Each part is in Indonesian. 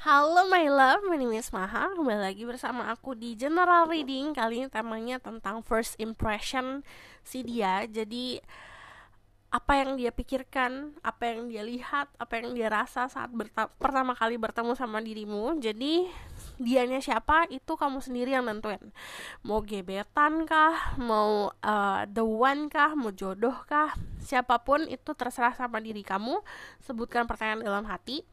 Halo my love, my name is Maha. Kembali lagi bersama aku di General Reading. Kali ini temanya tentang first impression si dia. Jadi apa yang dia pikirkan, apa yang dia lihat, apa yang dia rasa saat pertama kali bertemu sama dirimu. Jadi dianya siapa itu kamu sendiri yang nentuin. Mau gebetan kah, mau the one kah, mau jodoh kah, siapapun itu terserah sama diri kamu. Sebutkan pertanyaan dalam hati.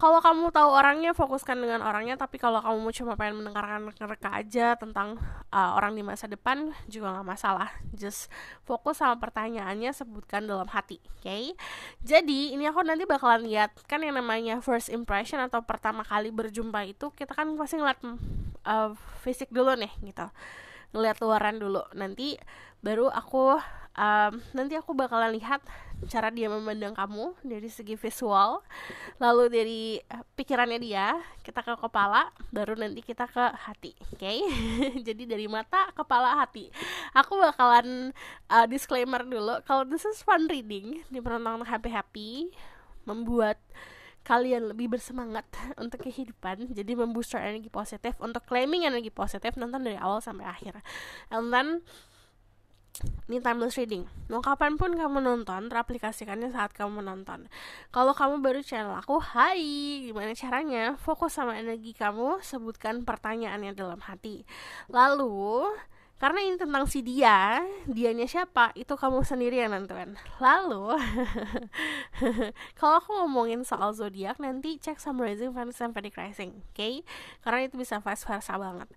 Kalau kamu tahu orangnya, fokuskan dengan orangnya. Tapi kalau kamu cuma pengen mendengarkan reka aja tentang orang di masa depan, juga nggak masalah. Just fokus sama pertanyaannya, sebutkan dalam hati, oke? Okay? Jadi ini aku nanti bakalan lihat, kan yang namanya first impression atau pertama kali berjumpa itu, kita kan pasti ngeliat fisik dulu nih, gitu. Ngeliat luaran dulu. Nanti aku bakalan lihat cara dia memandang kamu dari segi visual, lalu dari pikirannya dia, kita ke kepala, baru nanti kita ke hati, oke? Okay? Jadi dari mata, kepala, hati. Aku bakalan disclaimer dulu, kalau this is fun reading, diperuntukkan happy-happy, membuat kalian lebih bersemangat untuk kehidupan, jadi membooster energi positif. Untuk claiming energi positif, nonton dari awal sampai akhir. And then ini timeless reading. Mau kapanpun kamu nonton, teraplikasikannya saat kamu menonton. Kalau kamu baru channel aku, hai, gimana caranya? Fokus sama energi kamu, sebutkan pertanyaannya dalam hati. Lalu, karena ini tentang si dianya siapa, itu kamu sendiri yang nentuin. Lalu, kalau aku ngomongin soal zodiak, nanti cek Sun Rising, Venus, and Vedic Rising, oke? Okay? Karena itu bisa vice versa banget.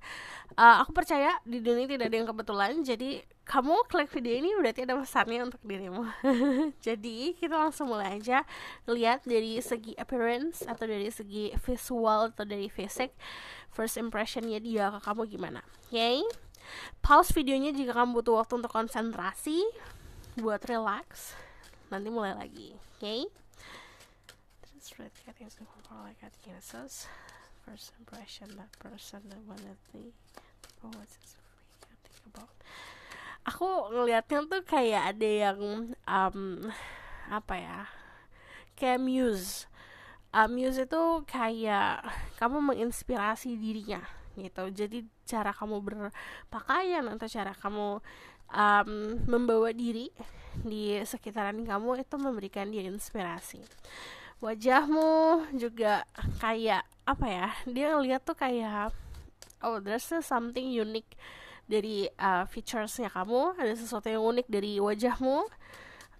Aku percaya di dunia tidak ada yang kebetulan, jadi kamu klik video ini berarti ada pesannya untuk dirimu. Jadi kita langsung mulai aja. Lihat dari segi appearance, atau dari segi visual, atau dari fisik, first impressionnya dia ke kamu gimana, oke? Okay? Pause videonya jika kamu butuh waktu untuk konsentrasi, buat relax. Nanti mulai lagi, oke? Okay? First impression, that person, that one, that thing. Aku ngelihatnya tuh kayak ada yang apa ya, kayak muse. Muse itu kayak kamu menginspirasi dirinya gitu. Jadi cara kamu berpakaian atau cara kamu membawa diri di sekitaran kamu itu memberikan dia inspirasi. Wajahmu juga kayak apa ya, dia ngeliat tuh kayak oh, there's something unique dari featuresnya kamu, ada sesuatu yang unik dari wajahmu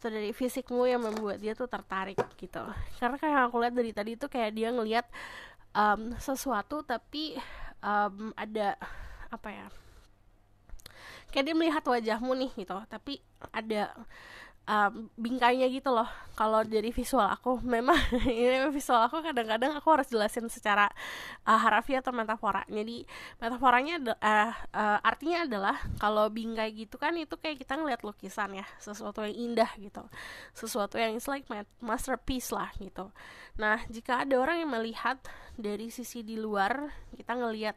atau dari fisikmu yang membuat dia tuh tertarik gitu. Karena kayak aku lihat dari tadi tuh kayak dia ngelihat sesuatu, tapi ada apa ya, kayak dia melihat wajahmu nih gitu, tapi ada bingkainya gitu loh. Kalau dari visual aku, memang ini visual aku kadang-kadang aku harus jelasin secara harafiah atau metafora. Jadi metaforanya artinya adalah kalau bingkai gitu kan, itu kayak kita ngeliat lukisan ya, sesuatu yang indah gitu, sesuatu yang it's like masterpiece lah gitu. Nah, jika ada orang yang melihat dari sisi di luar, kita ngelihat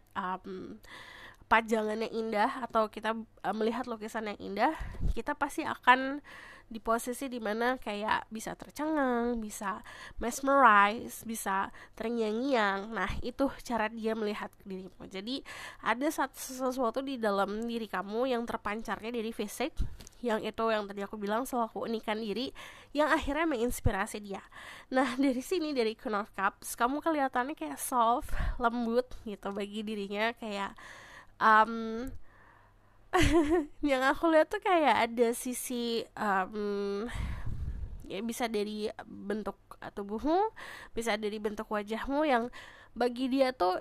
pajangan yang indah, atau kita melihat lukisan yang indah, kita pasti akan di posisi dimana kayak bisa tercengang, bisa mesmerize, bisa terngiang-ngiang. Nah, itu cara dia melihat dirimu. Jadi ada sesuatu di dalam diri kamu yang terpancarnya dari fisik, yang itu yang tadi aku bilang selalu keunikan diri, yang akhirnya menginspirasi dia. Nah, dari sini, dari Queen of Cups, kamu kelihatannya kayak soft, lembut gitu bagi dirinya, kayak yang aku lihat tuh kayak ada sisi ya bisa dari bentuk tubuhmu, bisa dari bentuk wajahmu, yang bagi dia tuh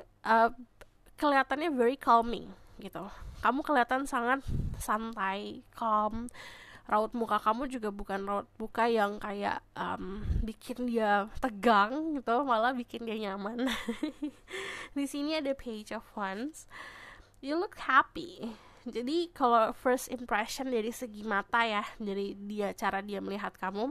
kelihatannya very calming gitu. Kamu kelihatan sangat santai, calm. Raut muka kamu juga bukan raut muka yang kayak bikin dia tegang gitu, malah bikin dia nyaman. Di sini ada Page of Wands. You look happy. Jadi kalau first impression dari segi mata ya, dari dia, cara dia melihat kamu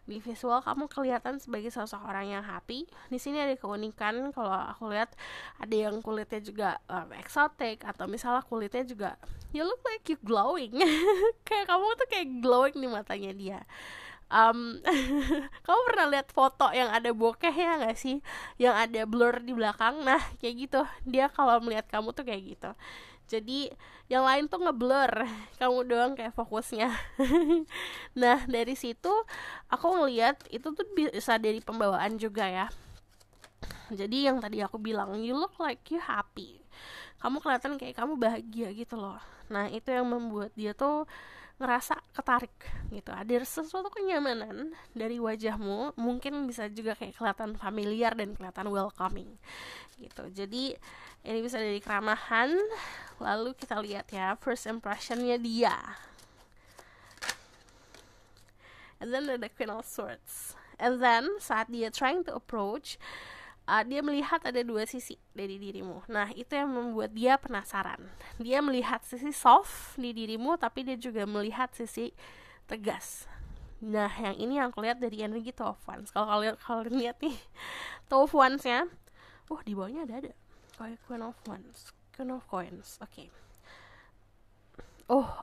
di visual, kamu kelihatan sebagai seseorang yang happy. Di sini ada keunikan, kalau aku lihat ada yang kulitnya juga eksotik, atau misalnya kulitnya juga you look like you glowing. Kayak kamu tuh kayak glowing di matanya dia. um, kamu pernah lihat foto yang ada bokehnya nggak sih, yang ada blur di belakang? Nah kayak gitu, dia kalau melihat kamu tuh kayak gitu. Jadi yang lain tuh ngeblur, kamu doang kayak fokusnya. Nah dari situ aku ngelihat itu tuh bisa dari pembawaan juga ya. Jadi yang tadi aku bilang, you look like you happy, kamu kelihatan kayak kamu bahagia gitu loh. Nah itu yang membuat dia tuh ngerasa ketarik gitu. Ada sesuatu kenyamanan dari wajahmu, mungkin bisa juga kayak kelihatan familiar dan kelihatan welcoming gitu. Jadi ini bisa dari keramahan. Lalu kita lihat ya first impressionnya dia. And then ada Queen of Swords. And then saat dia trying to approach, dia melihat ada dua sisi dari dirimu. Nah itu yang membuat dia penasaran. Dia melihat sisi soft di dirimu, tapi dia juga melihat sisi tegas. Nah yang ini yang aku lihat dari energi Two of Wands. Kalau kalian lihat nih Two of Wands-nya, di bawahnya ada kayak Queen of Wands, Queen of Coins. Oke.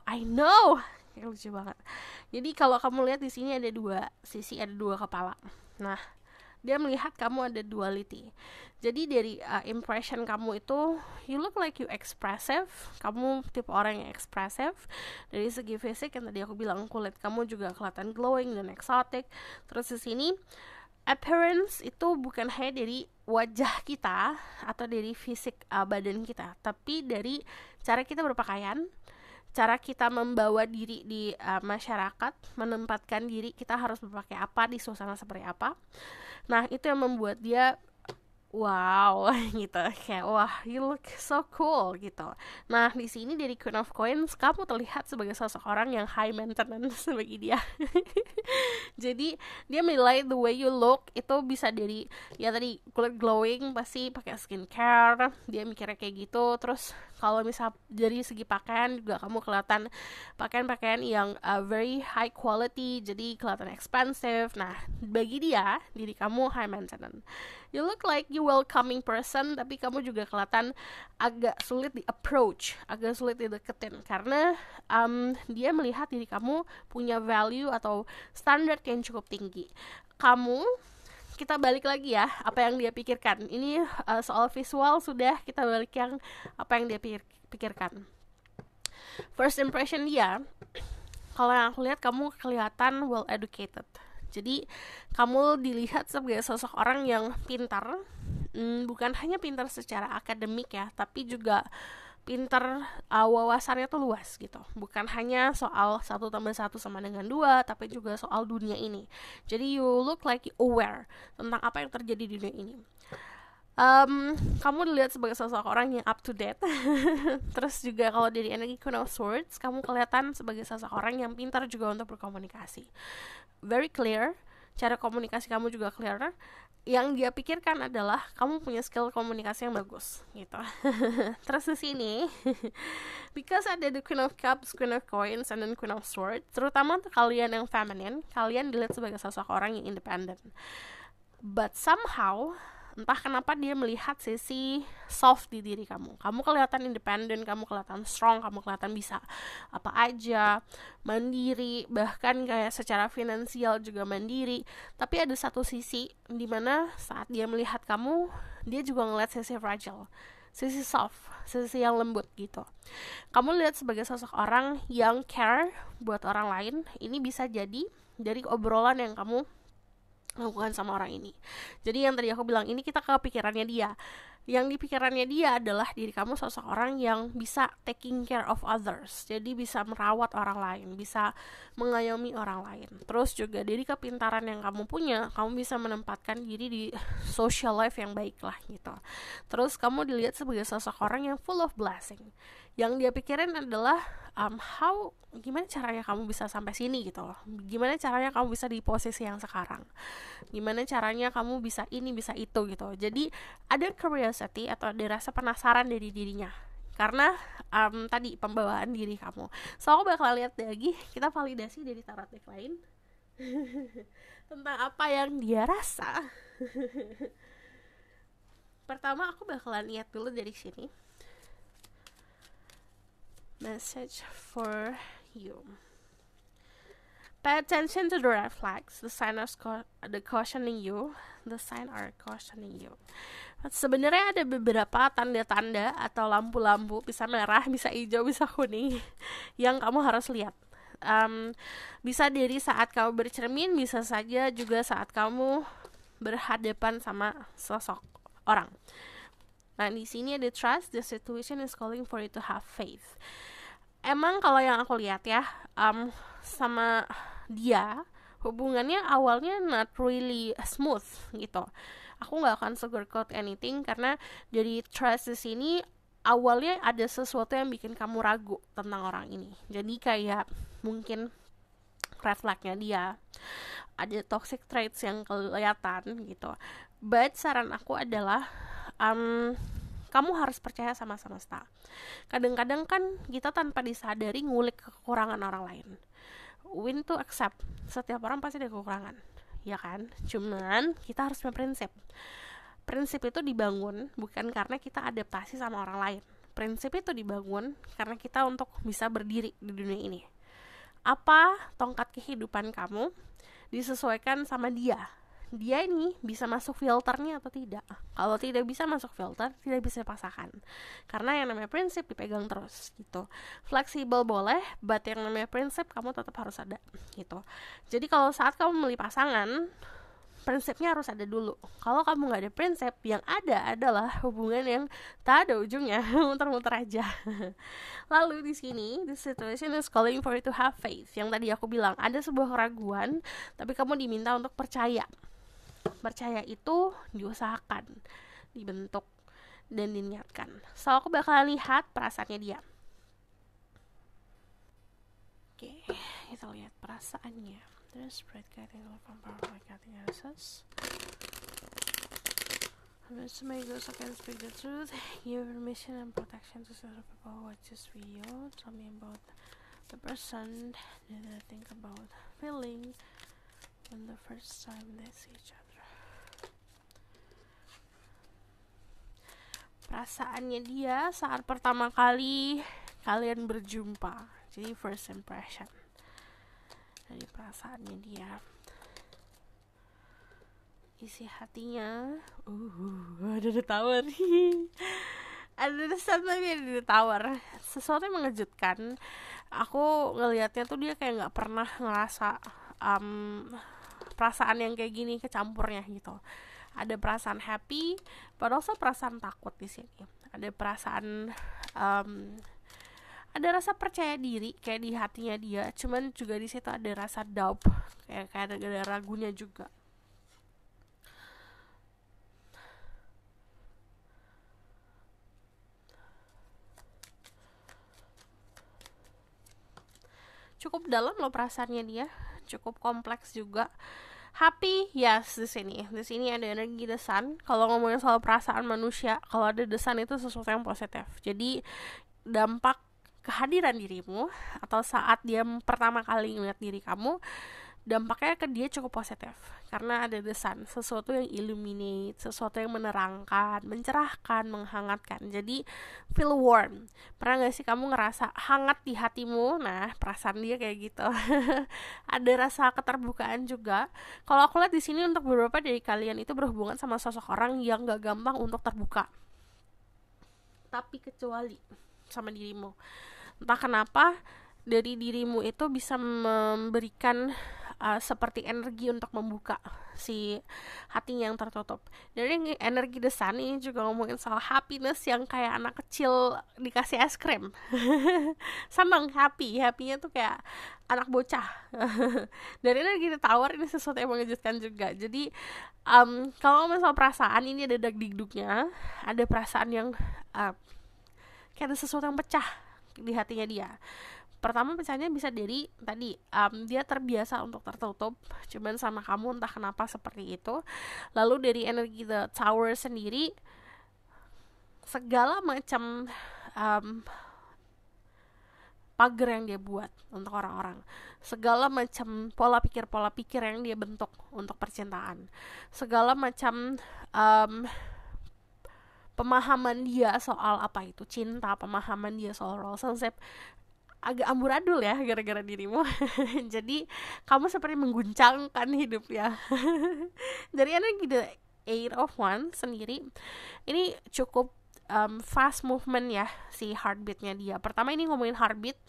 I know, lucu banget. Jadi kalau kamu lihat di sini ada dua sisi, ada dua kepala. Nah dia melihat kamu ada duality. Jadi dari impression kamu itu, you look like you expressive. Kamu tipe orang yang expressive. Dari segi fisik yang tadi aku bilang, kulit kamu juga kelihatan glowing dan exotic. Terus di sini appearance itu bukan hanya dari wajah kita atau dari fisik badan kita, tapi dari cara kita berpakaian, cara kita membawa diri di masyarakat, menempatkan diri kita harus berpakai apa, di suasana seperti apa. Nah itu yang membuat dia wow gitu, kayak wah you look so cool gitu. Nah di sini dari Queen of Coins kamu terlihat sebagai seseorang yang high maintenance bagi dia. Jadi dia menilai the way you look itu bisa dari ya tadi kulit glowing, pasti pakai skincare, dia mikirnya kayak gitu. Terus kalau misal dari segi pakaian juga kamu kelihatan pakaian-pakaian yang very high quality, jadi kelihatan expensive. Nah bagi dia diri kamu high maintenance. You look like you welcoming person, tapi kamu juga kelihatan agak sulit di approach, agak sulit dideketin, karena dia melihat diri kamu punya value atau standar yang cukup tinggi. Kita balik lagi ya, apa yang dia pikirkan. Ini soal visual sudah, kita balik yang apa yang dia pikirkan. First impression dia, kalau yang aku lihat kamu kelihatan well educated. Jadi kamu dilihat sebagai sosok orang yang pintar, bukan hanya pintar secara akademik ya, tapi juga pintar, wawasannya tuh luas gitu. Bukan hanya soal 1+1 sama dengan 2, tapi juga soal dunia ini. Jadi you look like you aware tentang apa yang terjadi di dunia ini. Kamu dilihat sebagai sosok orang yang up to date. Terus juga kalau dari energi Queen of Swords, kamu kelihatan sebagai sosok orang yang pintar juga untuk berkomunikasi. Very clear, cara komunikasi kamu juga clear. Yang dia pikirkan adalah kamu punya skill komunikasi yang bagus gitu. Terus di sini because ada the Queen of Cups, Queen of Coins, and then Queen of Swords, terutama untuk kalian yang feminine, kalian dilihat sebagai sosok orang yang independent. But somehow entah kenapa dia melihat sisi soft di diri kamu. Kamu kelihatan independen, kamu kelihatan strong, kamu kelihatan bisa apa aja, mandiri, bahkan kayak secara finansial juga mandiri. Tapi ada satu sisi di mana saat dia melihat kamu, dia juga ngeliat sisi fragile, sisi soft, sisi yang lembut gitu. Kamu lihat sebagai sosok orang yang care buat orang lain. Ini bisa jadi dari obrolan yang kamu lakukan sama orang ini. Jadi yang tadi aku bilang, ini kita ke pikirannya dia. Yang di pikirannya dia adalah diri kamu sosok orang yang bisa taking care of others. Jadi bisa merawat orang lain, bisa mengayomi orang lain. Terus juga dari kepintaran yang kamu punya, kamu bisa menempatkan diri di social life yang baik lah gitu. Terus kamu dilihat sebagai sosok orang yang full of blessing. Yang dia pikirin adalah gimana caranya kamu bisa sampai sini gitu loh. Gimana caranya kamu bisa di posisi yang sekarang. Gimana caranya kamu bisa ini, bisa itu gitu. Jadi ada curiosity atau ada rasa penasaran dari dirinya. Karena tadi pembawaan diri kamu. So aku bakal lihat lagi, kita validasi dari tarot deck lain. Tentang apa yang dia rasa. Pertama aku bakalan lihat dulu dari sini. Message for you. Pay attention to the red flags. The sign the cautioning you. The sign are cautioning you. Sebenarnya ada beberapa tanda-tanda atau lampu-lampu, bisa merah, bisa hijau, bisa kuning, yang kamu harus lihat. Bisa dari saat kamu bercermin, bisa saja juga saat kamu berhadapan sama sosok orang. Nah, di sini ada trust. The situation is calling for you to have faith. Emang kalau yang aku lihat ya, sama dia hubungannya awalnya not really smooth gitu. Aku nggak akan sugarcoat anything karena dari trust di sini awalnya ada sesuatu yang bikin kamu ragu tentang orang ini. Jadi kayak mungkin red flagnya dia, ada toxic traits yang kelihatan gitu. But saran aku adalah kamu harus percaya sama semesta. Kadang-kadang kan kita tanpa disadari ngulik kekurangan orang lain. Win to accept, setiap orang pasti ada kekurangan, ya kan? Cuman kita harus berprinsip. Prinsip itu dibangun bukan karena kita adaptasi sama orang lain. Prinsip itu dibangun karena kita untuk bisa berdiri di dunia ini. Apa tongkat kehidupan kamu disesuaikan sama dia. Dia ini bisa masuk filternya atau tidak. Kalau tidak bisa masuk filter, tidak bisa dipaksakan. Karena yang namanya prinsip dipegang terus gitu. Fleksibel boleh, but yang namanya prinsip kamu tetap harus ada gitu. Jadi kalau saat kamu memilih pasangan, prinsipnya harus ada dulu. Kalau kamu nggak ada prinsip, yang ada adalah hubungan yang tak ada ujungnya, muter-muter aja. Lalu di sini, the situation is calling for you to have faith. Yang tadi aku bilang, ada sebuah keraguan, tapi kamu diminta untuk percaya. Percaya itu diusahakan, dibentuk, dan diniatkan. So, aku bakalan lihat perasaannya dia. Oke, kita lihat perasaannya. There's spread guiding love and power like guiding answers. Let's make those who can speak the truth. Give permission and protection to certain people who are just for you. Tell me about the person that I think about feeling when the first time they see each other. Perasaannya dia saat pertama kali kalian berjumpa. Jadi first impression dari perasaannya dia. Isi hatinya ada the tower. Ada desan tapi ada the tower. Sesuatu yang mengejutkan. Aku ngelihatnya tuh dia kayak gak pernah ngerasa perasaan yang kayak gini kecampurnya gitu. Ada perasaan happy, but also perasaan takut di sini. Ada perasaan, ada rasa percaya diri kayak di hatinya dia. Cuman juga di situ ada rasa doubt, kayak ada ragunya juga. Cukup dalam loh perasaannya dia, cukup kompleks juga. Happy, yes, di sini ada energi the sun. Kalau ngomongin soal perasaan manusia, kalau ada the sun itu sesuatu yang positif. Jadi dampak kehadiran dirimu atau saat dia pertama kali ngeliat diri kamu, dampaknya ke dia cukup positif karena ada the sun, sesuatu yang illuminate, sesuatu yang menerangkan, mencerahkan, menghangatkan. Jadi feel warm. Pernah gak sih kamu ngerasa hangat di hatimu? Nah, perasaan dia kayak gitu. Ada rasa keterbukaan juga. Kalau aku lihat di sini untuk beberapa dari kalian itu berhubungan sama sosok orang yang gak gampang untuk terbuka. Tapi kecuali sama dirimu. Entah kenapa dari dirimu itu bisa memberikan seperti energi untuk membuka si hatinya yang tertutup. Dari energi the sun ini juga ngomongin soal happiness yang kayak anak kecil dikasih es krim. Senang, happy-nya tuh kayak anak bocah. Dari energi the tower ini sesuatu yang mengejutkan juga. Jadi kalau ngomongin soal perasaan, ini ada dagdikduknya, ada perasaan yang kayak ada sesuatu yang pecah di hatinya dia. Pertama pecahnya bisa dari tadi dia terbiasa untuk tertutup cuman sama kamu, entah kenapa seperti itu. Lalu dari energi the tower sendiri, segala macam pagar yang dia buat untuk orang-orang, segala macam pola pikir yang dia bentuk untuk percintaan, segala macam pemahaman dia soal apa itu cinta, pemahaman dia soal relationship, agak amburadul ya gara-gara dirimu. Jadi kamu seperti mengguncangkan hidupnya. Dari energi The Eight of Wands sendiri, ini cukup fast movement ya si heartbeatnya dia. Pertama ini ngomongin heartbeat,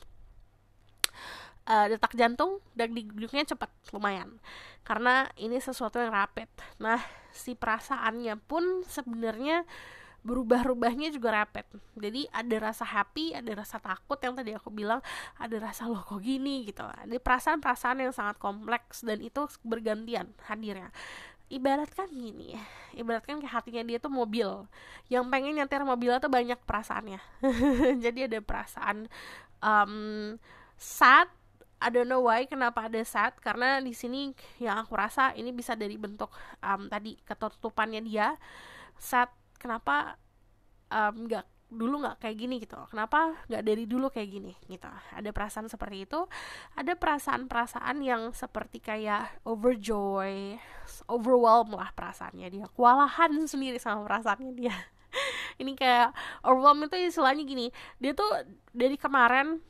detak jantung dan digdugnya cepat lumayan, karena ini sesuatu yang rapid. Nah si perasaannya pun sebenarnya berubah-ubahnya juga rapid. Jadi ada rasa happy, ada rasa takut yang tadi aku bilang, ada rasa loh kok gini gitu. Ada perasaan-perasaan yang sangat kompleks dan itu bergantian hadirnya. Ibaratkan gini ya, ibaratkan kayak hatinya dia tuh mobil, yang pengen nyetir mobilnya tuh banyak perasaannya. Jadi ada perasaan sad. I don't know why kenapa ada sad, karena di sini yang aku rasa ini bisa dari bentuk tadi ketutupannya dia. Sad, kenapa nggak dulu nggak kayak gini gitu, kenapa nggak dari dulu kayak gini gitu. Ada perasaan seperti itu. Ada perasaan-perasaan yang seperti kayak overjoy, overwhelmed lah perasaannya dia, kewalahan sendiri sama perasaannya dia. Ini kayak overwhelmed itu istilahnya gini, dia tuh dari kemarin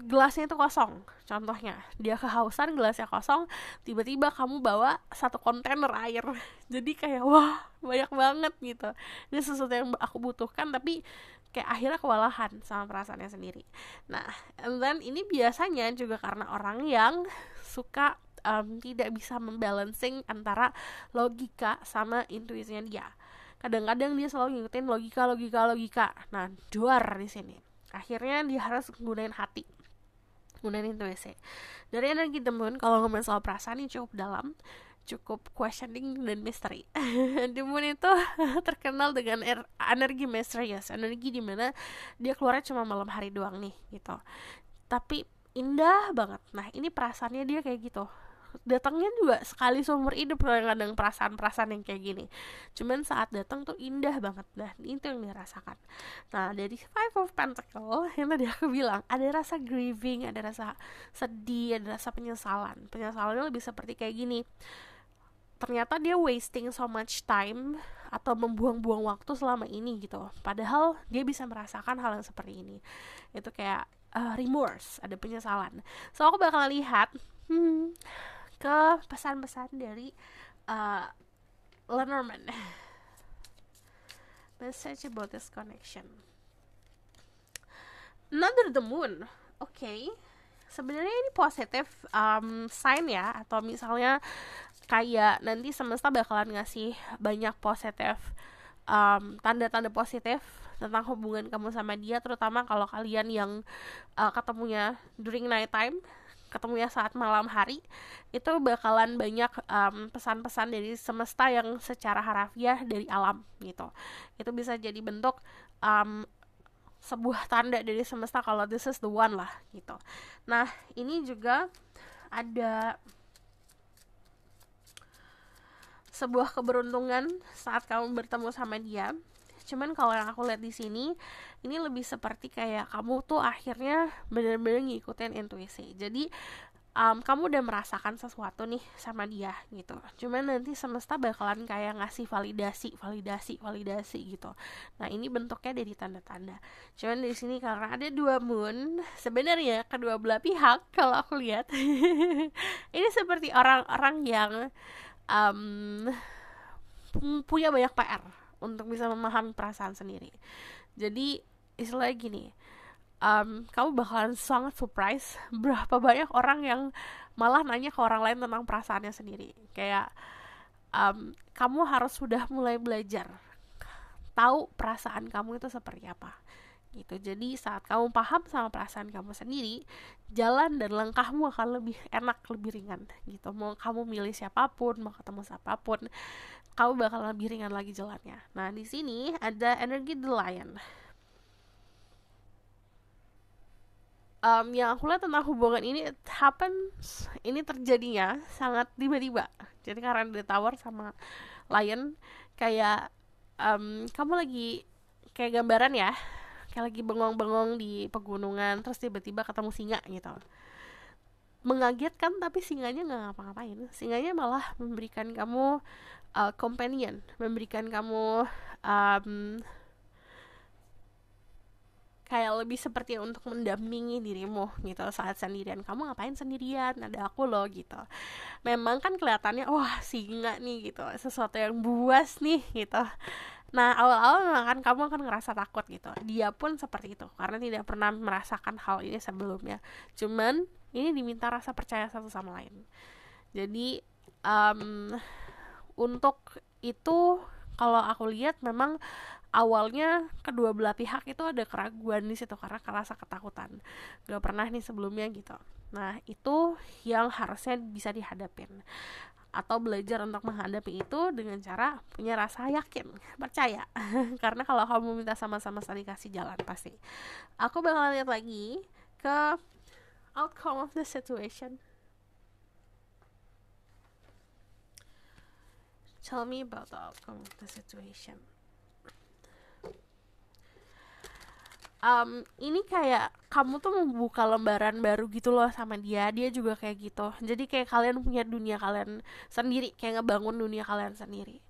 gelasnya itu kosong. Contohnya dia kehausan, gelasnya kosong, tiba-tiba kamu bawa 1 kontainer air. Jadi kayak wah banyak banget gitu, ini sesuatu yang aku butuhkan tapi kayak akhirnya kewalahan sama perasaannya sendiri. Nah and then ini biasanya juga karena orang yang suka tidak bisa membalancing antara logika sama intuisinya dia. Kadang-kadang dia selalu ngikutin logika. Nah, duar di sini. Akhirnya dia harus gunain hati, gunain intuisi. Dari energi The Moon, kalau ngomongin soal perasaan ini cukup dalam, cukup questioning dan misteri. The Moon itu terkenal dengan energi misterius, energi dimana dia keluarnya cuma malam hari doang nih gitu. Tapi indah banget. Nah, ini perasaannya dia kayak gitu. Datangnya juga sekali seumur hidup loh, yang kadang perasaan-perasaan yang kayak gini. Cuman saat datang tuh indah banget. Nah itu yang dirasakan. Nah dari Five of Pentacles yang tadi aku bilang, ada rasa grieving, ada rasa sedih, ada rasa penyesalan. Penyesalannya lebih seperti kayak gini, ternyata dia wasting so much time atau membuang-buang waktu selama ini gitu, padahal dia bisa merasakan hal yang seperti ini. Itu kayak remorse, ada penyesalan. So aku bakal lihat ke pesan-pesan dari Lenormand. Message about this connection. Another The Moon. Okay. Sebenarnya ini positif sign ya, atau misalnya kayak nanti semesta bakalan ngasih banyak positif tanda-tanda positif tentang hubungan kamu sama dia, terutama kalau kalian yang ketemunya during night time, ketemunya saat malam hari, itu bakalan banyak pesan-pesan dari semesta yang secara harafiah dari alam gitu. Itu bisa jadi bentuk sebuah tanda dari semesta kalau this is the one lah gitu. Nah ini juga ada sebuah keberuntungan saat kamu bertemu sama dia. Cuman kalau yang aku lihat di sini, ini lebih seperti kayak kamu tuh akhirnya benar-benar ngikutin intuisi. Jadi kamu udah merasakan sesuatu nih sama dia gitu. Cuman nanti semesta bakalan kayak ngasih validasi gitu. Nah ini bentuknya dari tanda-tanda. Cuman di sini karena ada 2 moon, sebenarnya kedua belah pihak kalau aku lihat ini seperti orang-orang yang punya banyak PR untuk bisa memahami perasaan sendiri. Jadi istilahnya gini, kamu bakalan sangat surprise berapa banyak orang yang malah nanya ke orang lain tentang perasaannya sendiri. Kayak kamu harus sudah mulai belajar tahu perasaan kamu itu seperti apa gitu. Jadi saat kamu paham sama perasaan kamu sendiri, jalan dan langkahmu akan lebih enak, lebih ringan gitu. Mau kamu milih siapapun, mau ketemu siapapun, kamu bakal lebih ringan lagi jalannya. Nah di sini ada energi The Lion. Yang aku lihat tentang hubungan ini, it happens, ini terjadinya sangat tiba-tiba. Jadi karena The Tower sama Lion, kayak kamu lagi kayak gambaran ya, kayak lagi bengong-bengong di pegunungan, terus tiba-tiba ketemu singa gitu. Mengagetkan, tapi singanya nggak ngapa-ngapain. Singanya malah memberikan kamu companion, memberikan kamu kayak lebih seperti untuk mendampingi dirimu gitu saat sendirian. Kamu ngapain sendirian, ada aku loh gitu. Memang kan kelihatannya wah singa nih gitu, sesuatu yang buas nih gitu. Nah awal-awal memang kan kamu akan ngerasa takut gitu. Dia pun seperti itu karena tidak pernah merasakan hal ini sebelumnya. Cuman ini diminta rasa percaya satu sama lain. Jadi untuk itu kalau aku lihat memang awalnya kedua belah pihak itu ada keraguan di situ karena rasa ketakutan. Gak pernah nih sebelumnya gitu. Nah itu yang harusnya bisa dihadapin atau belajar untuk menghadapi itu dengan cara punya rasa yakin, percaya. Karena kalau kamu minta sama-sama saling kasih jalan pasti. Aku bakal lihat lagi ke outcome of the situation. Tell me about the outcome of the situation. Ini kayak kamu tuh membuka lembaran baru gitu loh sama dia juga kayak gitu. Jadi kayak kalian punya dunia kalian sendiri, kayak ngebangun dunia kalian sendiri.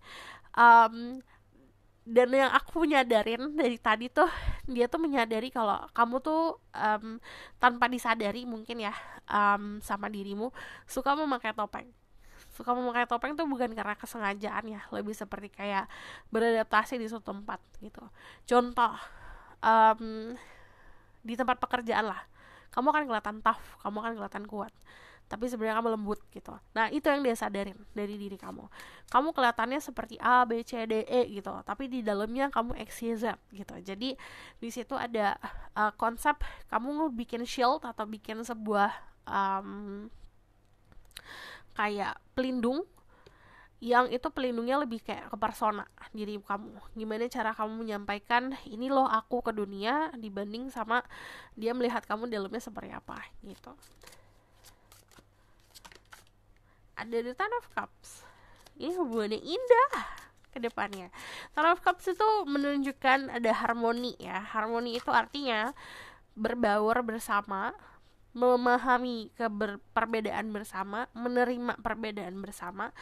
Dan yang aku nyadarin dari tadi tuh, dia tuh menyadari kalau kamu tuh tanpa disadari mungkin ya, sama dirimu suka memakai topeng. Suka memakai topeng tuh bukan karena kesengajaan ya, lebih seperti kayak beradaptasi di suatu tempat gitu. Contoh, di tempat pekerjaan lah, kamu akan kelihatan tough, kamu akan kelihatan kuat, tapi sebenarnya kamu lembut gitu. Nah itu yang dia sadarin dari diri kamu. Kamu kelihatannya seperti A, B, C, D, E gitu, tapi di dalamnya kamu X, Y, Z gitu. Jadi di situ ada konsep kamu bikin shield atau bikin sebuah kayak pelindung, yang itu pelindungnya lebih kayak ke persona diri kamu. Gimana cara kamu menyampaikan ini loh aku ke dunia, dibanding sama dia melihat kamu dalamnya seperti apa gitu. Ada the Ten of Cups. Ini hubungannya indah ke depannya. Ten of Cups itu menunjukkan ada harmoni ya. Harmoni itu artinya berbaur bersama, memahami perbedaan bersama, menerima perbedaan bersama.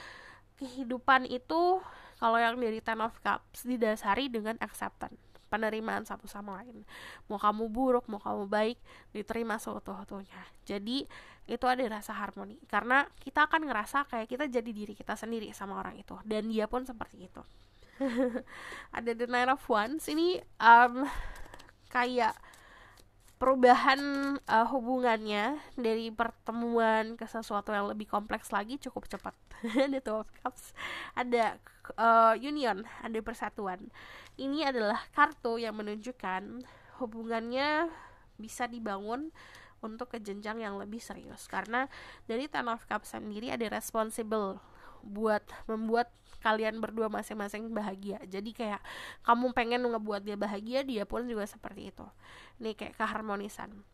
Kehidupan itu kalau yang dari Ten of Cups didasari dengan acceptance, penerimaan satu sama lain. Mau kamu buruk, mau kamu baik, diterima seutuh-utuhnya. Jadi itu ada rasa harmoni karena kita akan ngerasa kayak kita jadi diri kita sendiri sama orang itu, dan dia pun seperti itu. Ada the Nine of Wands. Ini kayak perubahan hubungannya dari pertemuan ke sesuatu yang lebih kompleks lagi cukup cepat. Ada Two of Cups, ada union, ada persatuan. Ini adalah kartu yang menunjukkan hubungannya bisa dibangun untuk ke jenjang yang lebih serius. Karena dari Ten of Cups sendiri ada responsible buat membuat kalian berdua masing-masing bahagia. Jadi kayak kamu pengen ngebuat dia bahagia, dia pun juga seperti itu. Ini kayak keharmonisan.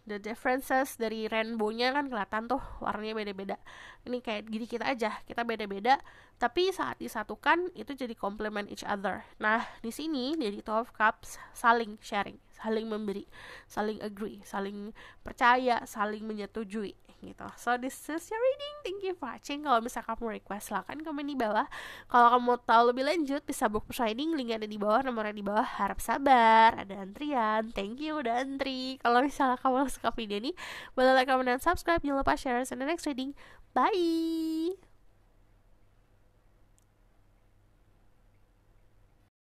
The differences dari rainbow-nya kan kelihatan tuh warnanya beda-beda. Ini kayak diri kita aja, kita beda-beda, tapi saat disatukan itu jadi complement each other. Nah, di sini dari Two of Cups saling sharing, saling memberi, saling agree, saling percaya, saling menyetujui gitu. So this is your reading. Thank you for watching. Kalau misalnya kamu request, silahkan komen di bawah. Kalau kamu mau tahu lebih lanjut, bisa book reading, link ada di bawah, nomornya di bawah. Harap sabar, ada antrian. Thank you udah antri. Kalau misalnya kamu suka video ini, boleh like, comment, dan subscribe. Jangan lupa share in the next reading. Bye.